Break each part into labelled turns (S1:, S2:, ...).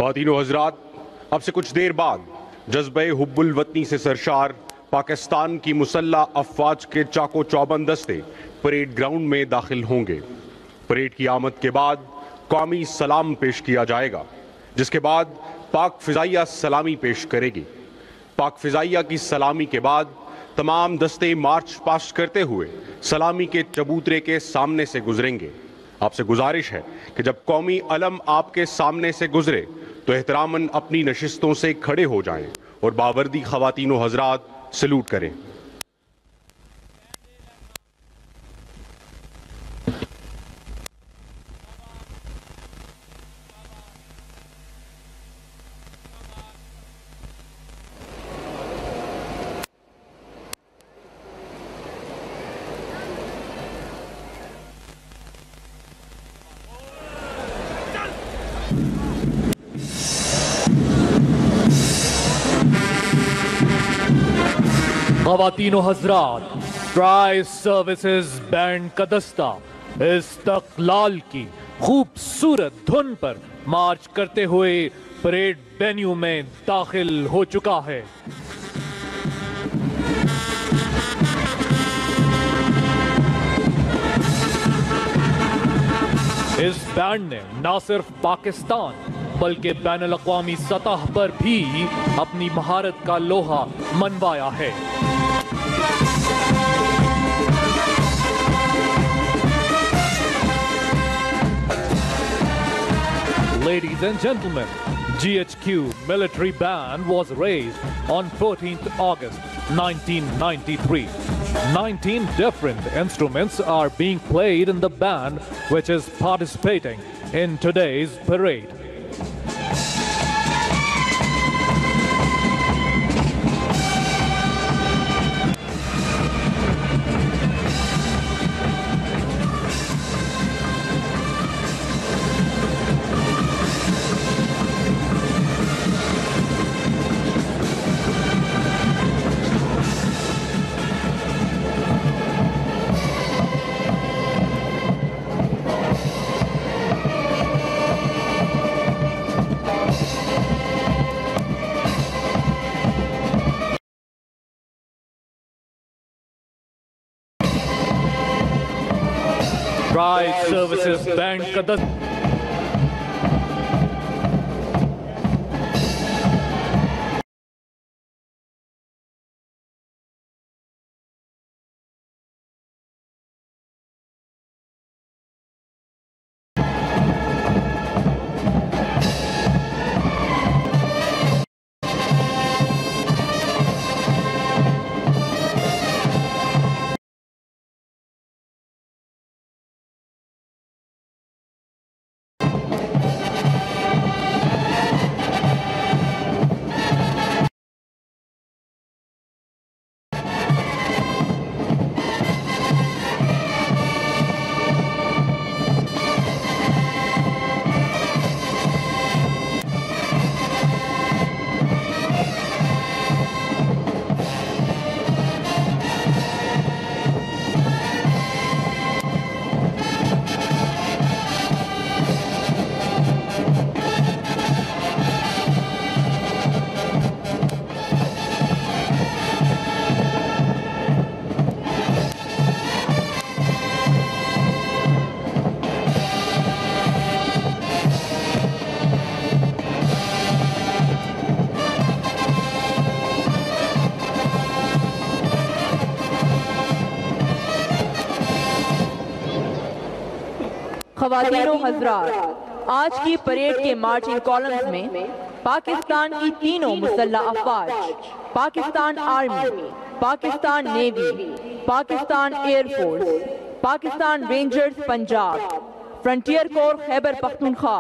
S1: ख़वातीनो हज़रात, अब से कुछ देर बाद जज्बे हुब्बुल वतनी से सरशार पाकिस्तान की मुसल्लह अफवाज के चाको चौबंद दस्ते परेड ग्राउंड में दाखिल होंगे। परेड की आमद के बाद कौमी सलाम पेश किया जाएगा, जिसके बाद पाक फ़िज़ाइया सलामी पेश करेगी। पाक फ़िज़ाइया की सलामी के बाद तमाम दस्ते मार्च पास्ट करते हुए सलामी के चबूतरे के सामने से गुजरेंगे। आपसे गुजारिश है कि जब कौमी अलम आपके सामने से गुजरे तो एहतरामन अपनी नशिस्तों से खड़े हो जाएं और बावर्दी ख़वातीनो हज़रात सलूट करें।
S2: ख़वातीनो हज़रात, ट्राई सर्विसेज बैंड का दस्ता इस्तक़लाल की खूबसूरत धुन पर मार्च करते हुए परेड वेन्यू में दाखिल हो चुका है। इस बैंड ने न सिर्फ पाकिस्तान बल्कि बैनुल-अक़वामी सतह पर भी अपनी महारत का लोहा मनवाया है। Ladies and gentlemen, GHQ military band was raised on 14th August 1993. 19 different instruments are being played in the band which is participating in today's parade. Tri services band का दस्ता
S3: ख़वातीनो हज़रात, आज की परेड के मार्चिंग कॉलम्स में पाकिस्तान की तीनों मुसल्लह अफ़वाज, Pakistan Army, Pakistan Navy, Pakistan Air Force, Pakistan Rangers Punjab, Frontier Corps Khyber Pakhtunkhwa,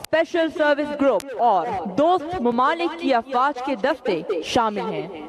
S3: Special Service Group और दोस्त ममालिक की अफ़वाज के दस्ते शामिल हैं।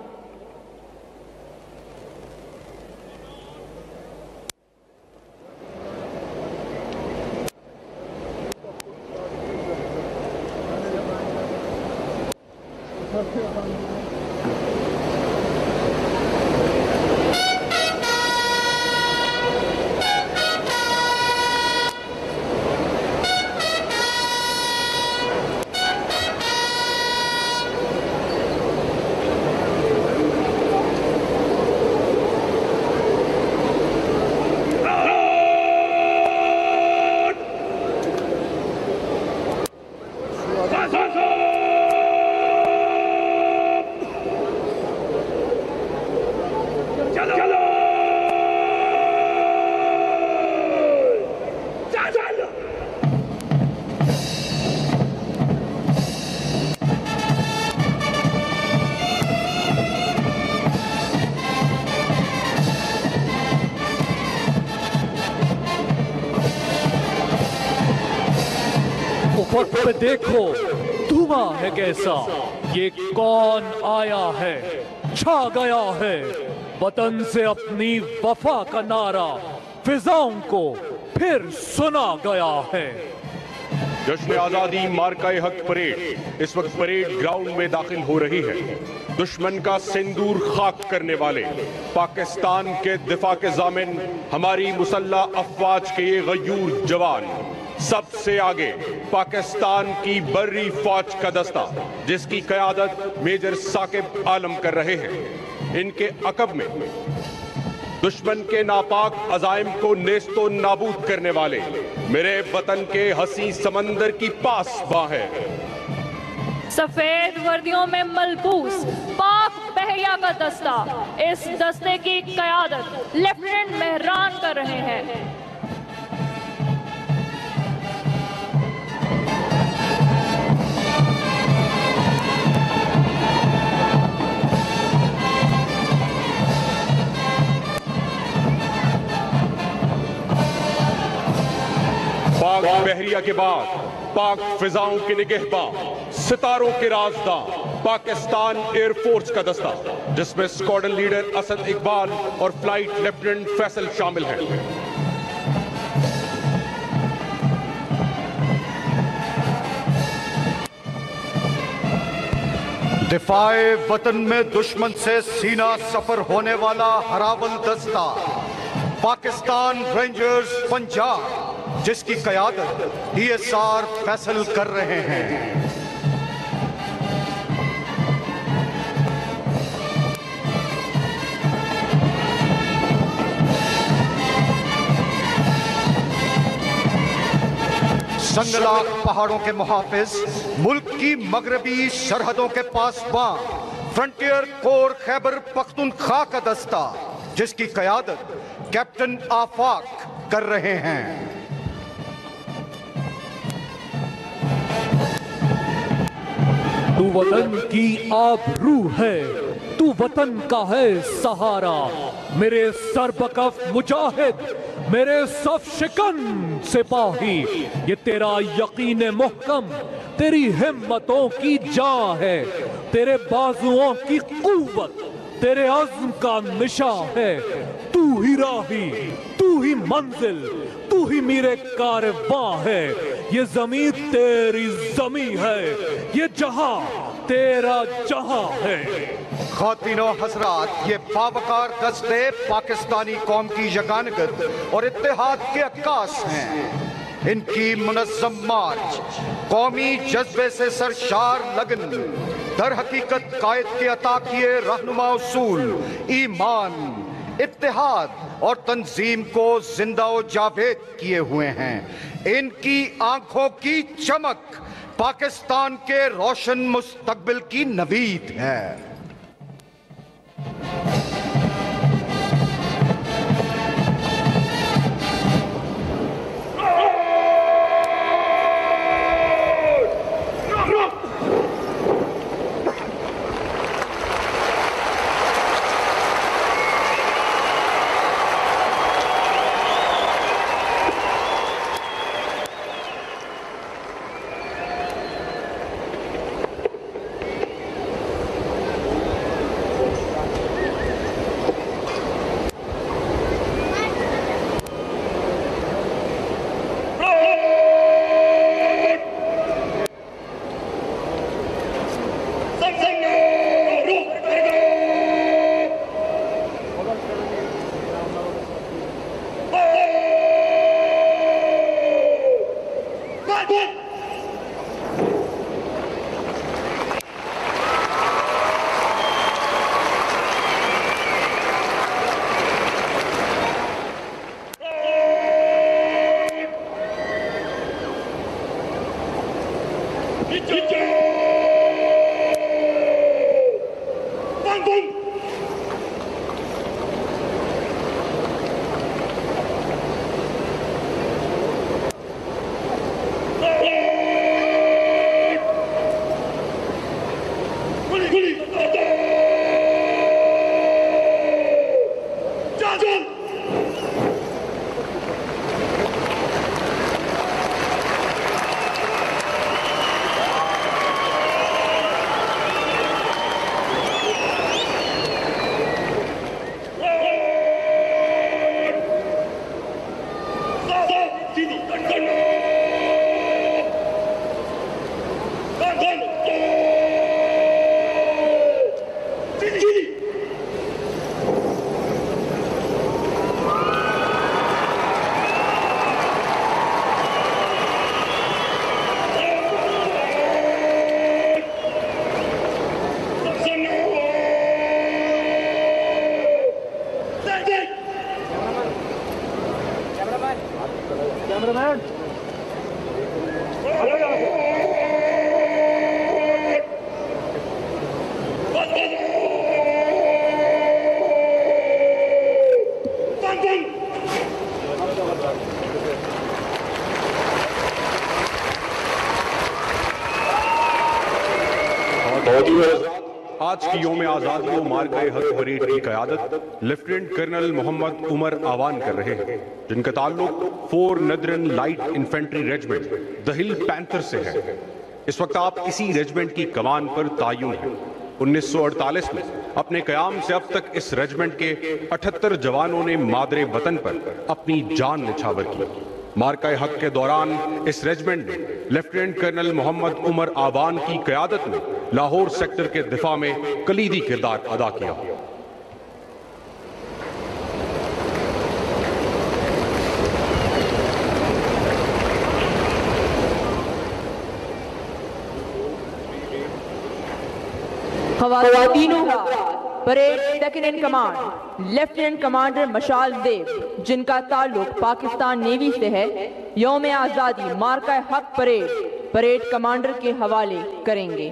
S2: पे देखो धुआं है कैसा, ये कौन आया है, छा गया है। वतन से अपनी वफा का नारा फिजाओं को फिर सुना गया है।
S1: जश्न आजादी मार्का हक परेड इस वक्त परेड ग्राउंड में दाखिल हो रही है। दुश्मन का सिंदूर खाक करने वाले पाकिस्तान के दिफा के जामिन हमारी मुसल्ला अफवाज के ये गयूर जवान, सबसे आगे पाकिस्तान की बर्री फौज का दस्ता जिसकी क़यादत मेजर साकिब आलम कर रहे हैं। इनके अकब में दुश्मन के नापाक अजाइम को नेस्तो नाबूद करने वाले मेरे वतन के हसी समंदर की पासबां है।
S4: सफेद वर्दियों में मलबूस पाक बहरिया का दस्ता, इस दस्ते की क़यादत लेफ्टिनेंट मेहरान कर रहे हैं।
S1: पाक बहरिया के बाद पाक फिजाओं के निगहबान, सितारों के राजदां पाकिस्तान एयरफोर्स का दस्ता जिसमें स्क्वाड्रन लीडर असद इकबाल और फ्लाइट लेफ्टिनेंट फैसल शामिल हैं।
S5: दिफाए वतन में दुश्मन से सीना सफर होने वाला हरावल दस्ता पाकिस्तान रेंजर्स पंजाब जिसकी क़यादत DSR फैसल कर रहे हैं। संगलाक पहाड़ों के मुहाफिज, मुल्क की मगरबी सरहदों के पासबां फ्रंटियर कोर खैबर पख्तूनख्वा का दस्ता जिसकी क़यादत कैप्टन आफाक कर रहे हैं।
S2: तू वतन की आबरू है, तू वतन का है सहारा, मेरे सरबकफ मुजाहिद, मेरे सफ शिकन सिपाही, ये तेरा यकीन मुहकम, तेरी हिम्मतों की जान है, तेरे बाजुओं की कुव्वत, तेरे अज़्म का निशा है। तू ही राही, तू ही मंजिल, तू ही मेरे कारवां है। ये जमीन तेरी जमी है, ये जहां तेरा जहां है।
S5: ख़ातिनो हज़रात, ये बावकार दस्ते पाकिस्तानी कौम की यगानगत और इत्तेहाद के अक्कास हैं। इनकी मुनज़्ज़म मार्च कौमी जज्बे से सरशार लगन दर हकीकत कायद के अता किए रहनुमा उसूल ईमान, इत्तेहाद और तंजीम को जिंदा व जावेद किए हुए हैं। इनकी आंखों की चमक पाकिस्तान के रोशन मुस्तकबिल की नवीद है।
S1: आज की योम आज़ादी व मार्के हक परेड की क़यादत लेफ्टिनेंट कर्नल मोहम्मद उमर आवान कर रहे हैं, जिनका ताल्लुक 4 नदरन light infantry regiment the hill panther से है। इस वक्त आप इसी रेजिमेंट की कमान पर तायुन हैं। 1948 में अपने क़याम से अब तक इस रेजिमेंट के 78 जवानों ने मादरे वतन पर अपनी जान निछावर की। मार्का हक के दौरान इस रेजिमेंट ने लेफ्टिनेंट कर्नल मोहम्मद उमर आवान की क़यादत में लाहौर सेक्टर के दिफा में कलीदी किरदार अदा किया।
S3: ख़वातीनों parade second in command lieutenant commander Mashal Dev, जिनका ताल्लुक पाकिस्तान नेवी से है, यौम आज़ादी मार्का हक परेड कमांडर के हवाले करेंगे।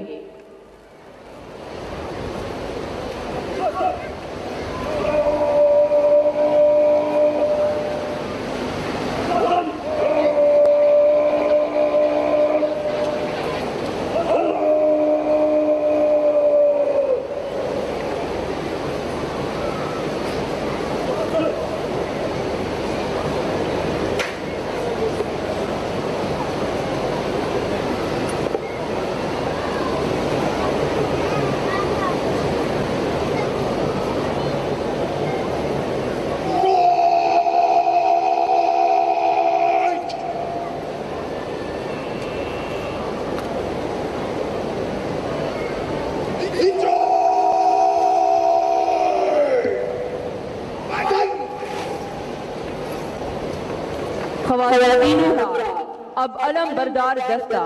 S3: अब अलम बरदार दस्ता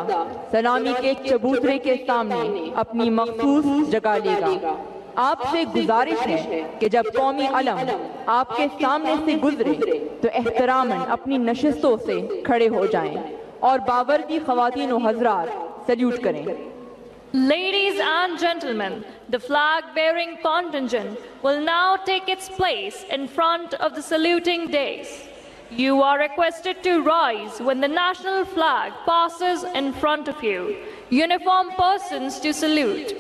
S3: सलामी के चबूतरे के सामने अपनी मखसूस जगह लेगा। आपसे गुजारिश है कि जब कौमी अलम आपके सामने से गुजरे तो एहतरामन अपनी नशिस्तों से खड़े हो जाएं और बावर्दी ख़वातीन व हज़रात सल्यूट करें।
S4: Ladies and gentlemen, the flag-bearing contingent will now take its place in front of the saluting dais. You are requested to rise when the national flag passes in front of you. Uniformed persons to salute.